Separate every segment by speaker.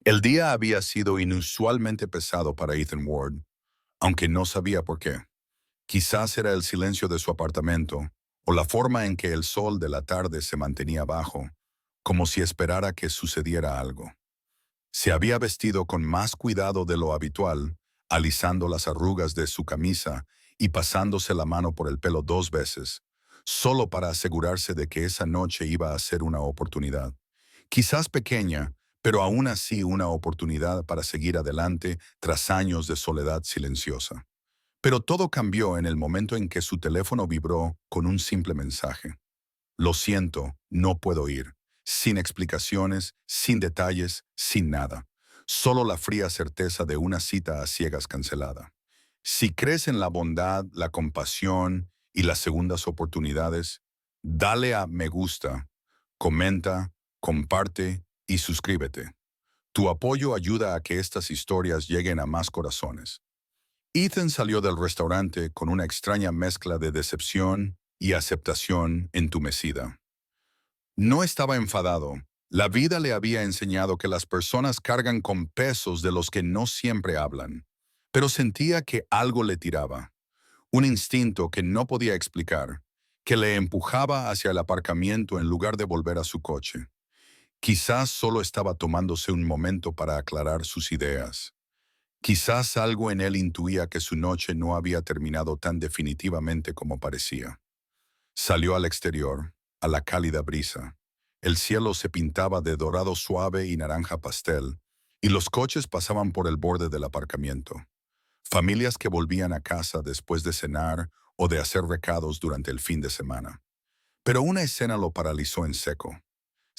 Speaker 1: El día había sido inusualmente pesado para Ethan Ward, aunque no sabía por qué. Quizás era el silencio de su apartamento, o la forma en que el sol de la tarde se mantenía bajo, como si esperara que sucediera algo. Se había vestido con más cuidado de lo habitual, alisando las arrugas de su camisa y pasándose la mano por el pelo 2 veces, solo para asegurarse de que esa noche iba a ser una oportunidad. Quizás pequeña, pero aún así una oportunidad para seguir adelante tras años de soledad silenciosa. Pero todo cambió en el momento en que su teléfono vibró con un simple mensaje. Lo siento, no puedo ir. Sin explicaciones, sin detalles, sin nada. Solo la fría certeza de una cita a ciegas cancelada. Si crees en la bondad, la compasión y las segundas oportunidades, dale a me gusta, comenta, comparte y suscríbete. Tu apoyo ayuda a que estas historias lleguen a más corazones. Ethan salió del restaurante con una extraña mezcla de decepción y aceptación entumecida. No estaba enfadado. La vida le había enseñado que las personas cargan con pesos de los que no siempre hablan. Pero sentía que algo le tiraba. Un instinto que no podía explicar, que le empujaba hacia el aparcamiento en lugar de volver a su coche. Quizás solo estaba tomándose un momento para aclarar sus ideas. Quizás algo en él intuía que su noche no había terminado tan definitivamente como parecía. Salió al exterior, a la cálida brisa. El cielo se pintaba de dorado suave y naranja pastel, y los coches pasaban por el borde del aparcamiento. Familias que volvían a casa después de cenar o de hacer recados durante el fin de semana. Pero una escena lo paralizó en seco.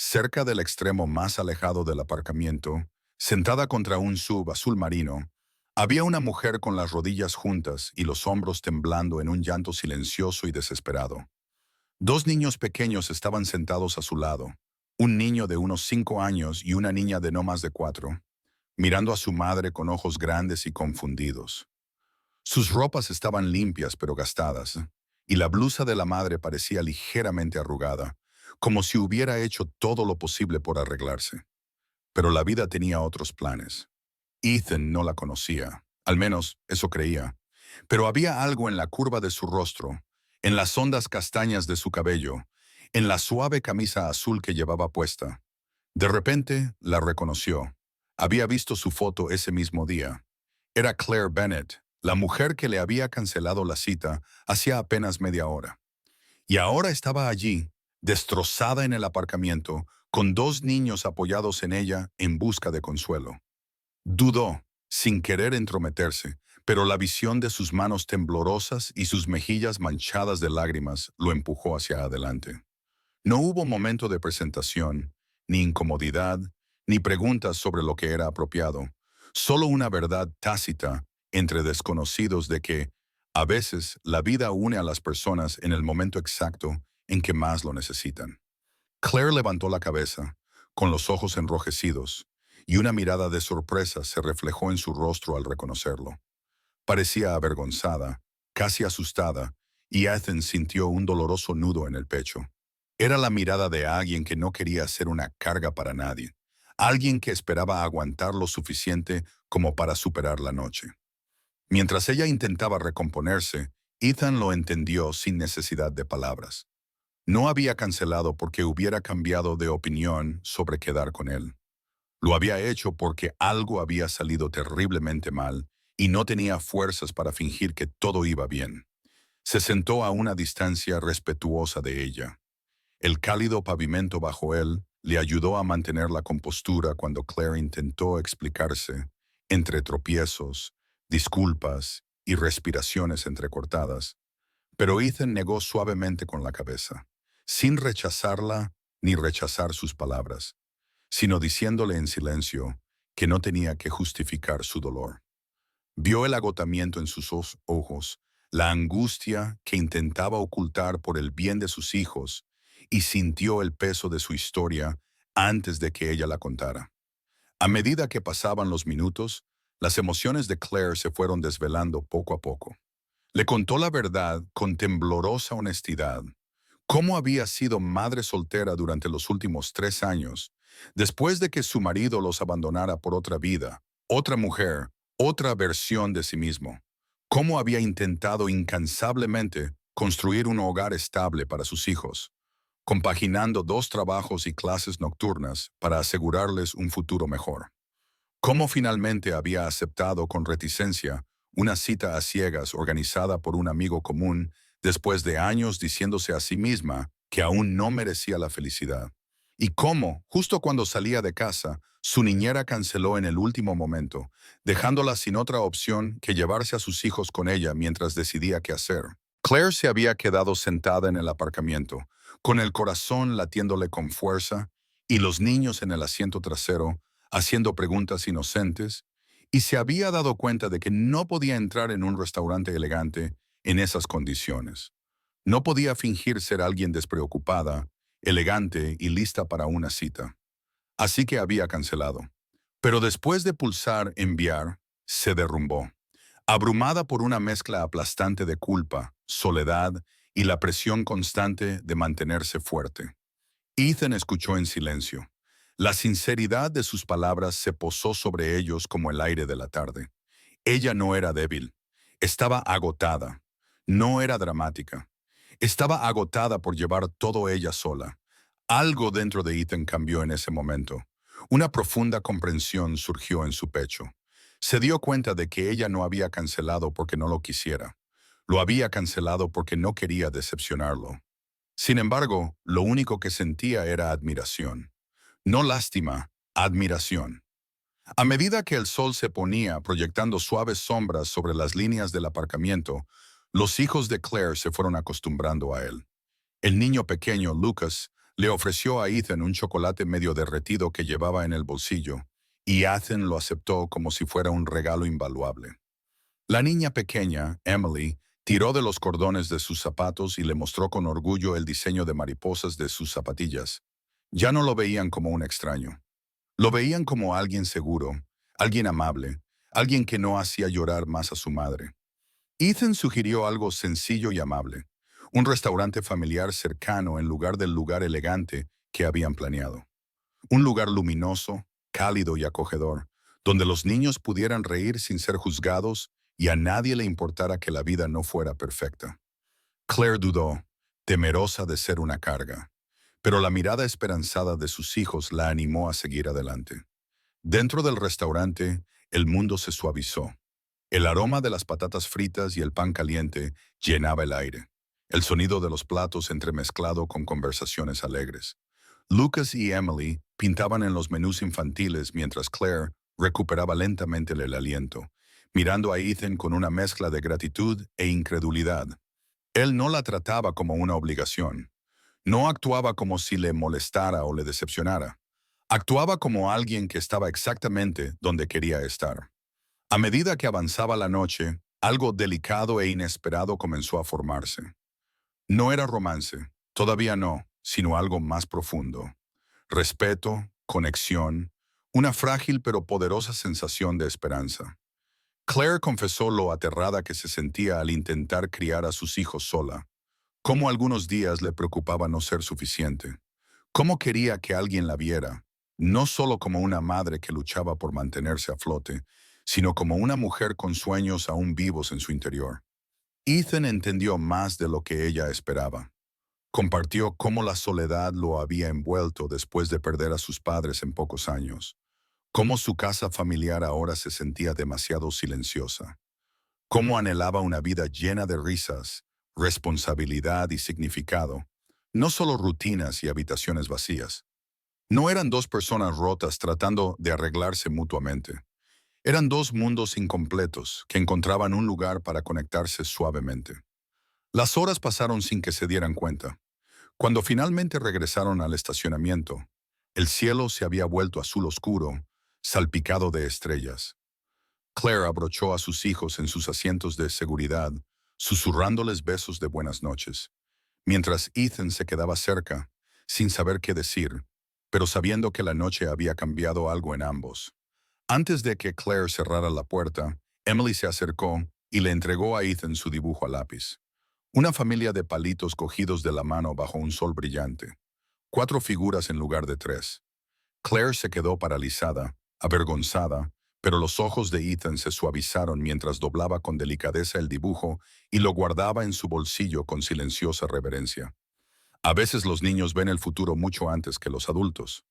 Speaker 1: Cerca del extremo más alejado del aparcamiento, sentada contra un sub azul marino, había una mujer con las rodillas juntas y los hombros temblando en un llanto silencioso y desesperado. Dos niños pequeños estaban sentados a su lado, un niño de unos 5 años y una niña de no más de 4, mirando a su madre con ojos grandes y confundidos. Sus ropas estaban limpias pero gastadas, y la blusa de la madre parecía ligeramente arrugada, como si hubiera hecho todo lo posible por arreglarse. Pero la vida tenía otros planes. Ethan no la conocía, al menos eso creía, pero había algo en la curva de su rostro, en las ondas castañas de su cabello, en la suave camisa azul que llevaba puesta. De repente la reconoció. Había visto su foto ese mismo día. Era Claire Bennett, la mujer que le había cancelado la cita hacía apenas media hora. Y ahora estaba allí, destrozada en el aparcamiento, con dos niños apoyados en ella en busca de consuelo. Dudó, sin querer entrometerse, pero la visión de sus manos temblorosas y sus mejillas manchadas de lágrimas lo empujó hacia adelante. No hubo momento de presentación, ni incomodidad, ni preguntas sobre lo que era apropiado, solo una verdad tácita entre desconocidos de que, a veces, la vida une a las personas en el momento exacto en que más lo necesitan. Claire levantó la cabeza, con los ojos enrojecidos, y una mirada de sorpresa se reflejó en su rostro al reconocerlo. Parecía avergonzada, casi asustada, y Ethan sintió un doloroso nudo en el pecho. Era la mirada de alguien que no quería ser una carga para nadie, alguien que esperaba aguantar lo suficiente como para superar la noche. Mientras ella intentaba recomponerse, Ethan lo entendió sin necesidad de palabras. No había cancelado porque hubiera cambiado de opinión sobre quedar con él. Lo había hecho porque algo había salido terriblemente mal y no tenía fuerzas para fingir que todo iba bien. Se sentó a una distancia respetuosa de ella. El cálido pavimento bajo él le ayudó a mantener la compostura cuando Claire intentó explicarse, entre tropiezos, disculpas y respiraciones entrecortadas, pero Ethan negó suavemente con la cabeza, sin rechazarla ni rechazar sus palabras, sino diciéndole en silencio que no tenía que justificar su dolor. Vio el agotamiento en sus ojos, la angustia que intentaba ocultar por el bien de sus hijos, y sintió el peso de su historia antes de que ella la contara. A medida que pasaban los minutos, las emociones de Claire se fueron desvelando poco a poco. Le contó la verdad con temblorosa honestidad, cómo había sido madre soltera durante los últimos 3 años Después de que su marido los abandonara por otra vida, otra mujer, otra versión de sí mismo, cómo había intentado incansablemente construir un hogar estable para sus hijos, compaginando dos trabajos y clases nocturnas para asegurarles un futuro mejor. Cómo finalmente había aceptado con reticencia una cita a ciegas organizada por un amigo común después de años diciéndose a sí misma que aún no merecía la felicidad. Y cómo, justo cuando salía de casa, su niñera canceló en el último momento, dejándola sin otra opción que llevarse a sus hijos con ella mientras decidía qué hacer. Claire se había quedado sentada en el aparcamiento, con el corazón latiéndole con fuerza y los niños en el asiento trasero, haciendo preguntas inocentes, y se había dado cuenta de que no podía entrar en un restaurante elegante en esas condiciones. No podía fingir ser alguien despreocupada, elegante y lista para una cita. Así que había cancelado. Pero después de pulsar enviar, se derrumbó, abrumada por una mezcla aplastante de culpa, soledad y la presión constante de mantenerse fuerte. Ethan escuchó en silencio. La sinceridad de sus palabras se posó sobre ellos como el aire de la tarde. Ella no era débil. Estaba agotada. No era dramática. Estaba agotada por llevar todo ella sola. Algo dentro de Ethan cambió en ese momento. Una profunda comprensión surgió en su pecho. Se dio cuenta de que ella no había cancelado porque no lo quisiera. Lo había cancelado porque no quería decepcionarlo. Sin embargo, lo único que sentía era admiración. No lástima, admiración. A medida que el sol se ponía proyectando suaves sombras sobre las líneas del aparcamiento, los hijos de Claire se fueron acostumbrando a él. El niño pequeño, Lucas, le ofreció a Ethan un chocolate medio derretido que llevaba en el bolsillo, y Ethan lo aceptó como si fuera un regalo invaluable. La niña pequeña, Emily, tiró de los cordones de sus zapatos y le mostró con orgullo el diseño de mariposas de sus zapatillas. Ya no lo veían como un extraño. Lo veían como alguien seguro, alguien amable, alguien que no hacía llorar más a su madre. Ethan sugirió algo sencillo y amable, un restaurante familiar cercano en lugar del lugar elegante que habían planeado. Un lugar luminoso, cálido y acogedor, donde los niños pudieran reír sin ser juzgados y a nadie le importara que la vida no fuera perfecta. Claire dudó, temerosa de ser una carga, pero la mirada esperanzada de sus hijos la animó a seguir adelante. Dentro del restaurante, el mundo se suavizó. El aroma de las patatas fritas y el pan caliente llenaba el aire, el sonido de los platos entremezclado con conversaciones alegres. Lucas y Emily pintaban en los menús infantiles mientras Claire recuperaba lentamente el aliento, mirando a Ethan con una mezcla de gratitud e incredulidad. Él no la trataba como una obligación. No actuaba como si le molestara o le decepcionara. Actuaba como alguien que estaba exactamente donde quería estar. A medida que avanzaba la noche, algo delicado e inesperado comenzó a formarse. No era romance, todavía no, sino algo más profundo. Respeto, conexión, una frágil pero poderosa sensación de esperanza. Claire confesó lo aterrada que se sentía al intentar criar a sus hijos sola, cómo algunos días le preocupaba no ser suficiente, cómo quería que alguien la viera, no solo como una madre que luchaba por mantenerse a flote, sino como una mujer con sueños aún vivos en su interior. Ethan entendió más de lo que ella esperaba. Compartió cómo la soledad lo había envuelto después de perder a sus padres en pocos años, cómo su casa familiar ahora se sentía demasiado silenciosa, cómo anhelaba una vida llena de risas, responsabilidad y significado, no solo rutinas y habitaciones vacías. No eran dos personas rotas tratando de arreglarse mutuamente. Eran dos mundos incompletos que encontraban un lugar para conectarse suavemente. Las horas pasaron sin que se dieran cuenta. Cuando finalmente regresaron al estacionamiento, el cielo se había vuelto azul oscuro, salpicado de estrellas. Claire abrochó a sus hijos en sus asientos de seguridad, susurrándoles besos de buenas noches, mientras Ethan se quedaba cerca, sin saber qué decir, pero sabiendo que la noche había cambiado algo en ambos. Antes de que Claire cerrara la puerta, Emily se acercó y le entregó a Ethan su dibujo a lápiz. Una familia de palitos cogidos de la mano bajo un sol brillante. 4 figuras en lugar de 3. Claire se quedó paralizada, avergonzada, pero los ojos de Ethan se suavizaron mientras doblaba con delicadeza el dibujo y lo guardaba en su bolsillo con silenciosa reverencia. A veces los niños ven el futuro mucho antes que los adultos.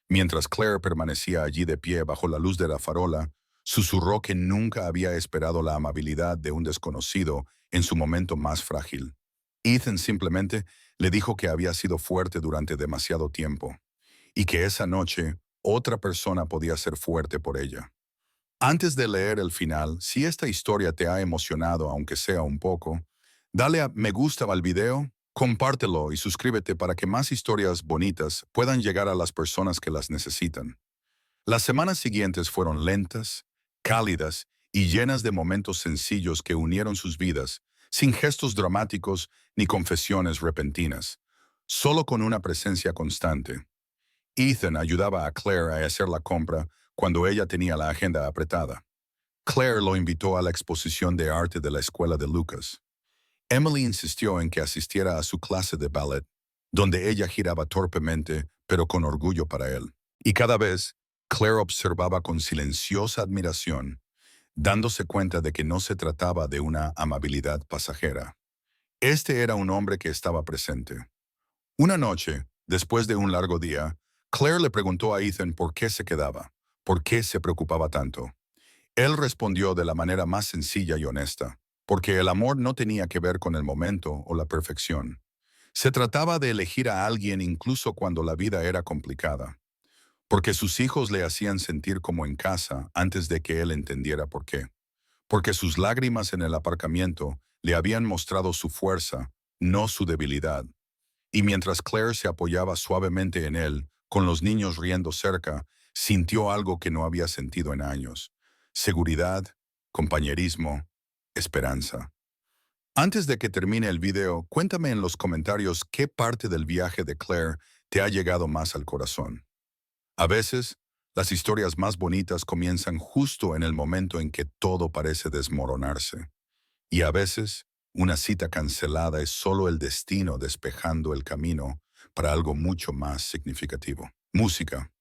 Speaker 1: Mientras Claire permanecía allí de pie bajo la luz de la farola, susurró que nunca había esperado la amabilidad de un desconocido en su momento más frágil. Ethan simplemente le dijo que había sido fuerte durante demasiado tiempo y que esa noche otra persona podía ser fuerte por ella. Antes de leer el final, si esta historia te ha emocionado, aunque sea un poco, dale a me gusta al video, compártelo y suscríbete para que más historias bonitas puedan llegar a las personas que las necesitan. Las semanas siguientes fueron lentas, cálidas y llenas de momentos sencillos que unieron sus vidas, sin gestos dramáticos ni confesiones repentinas, solo con una presencia constante. Ethan ayudaba a Claire a hacer la compra cuando ella tenía la agenda apretada. Claire lo invitó a la exposición de arte de la escuela de Lucas. Emily insistió en que asistiera a su clase de ballet, donde ella giraba torpemente, pero con orgullo para él. Y cada vez, Claire observaba con silenciosa admiración, dándose cuenta de que no se trataba de una amabilidad pasajera. Este era un hombre que estaba presente. Una noche, después de un largo día, Claire le preguntó a Ethan por qué se quedaba, por qué se preocupaba tanto. Él respondió de la manera más sencilla y honesta, porque el amor no tenía que ver con el momento o la perfección. Se trataba de elegir a alguien incluso cuando la vida era complicada, porque sus hijos le hacían sentir como en casa antes de que él entendiera por qué, porque sus lágrimas en el aparcamiento le habían mostrado su fuerza, no su debilidad. Y mientras Claire se apoyaba suavemente en él, con los niños riendo cerca, sintió algo que no había sentido en años: seguridad, compañerismo, esperanza. Antes de que termine el video, cuéntame en los comentarios qué parte del viaje de Claire te ha llegado más al corazón. A veces, las historias más bonitas comienzan justo en el momento en que todo parece desmoronarse. Y a veces, una cita cancelada es solo el destino despejando el camino para algo mucho más significativo. Música.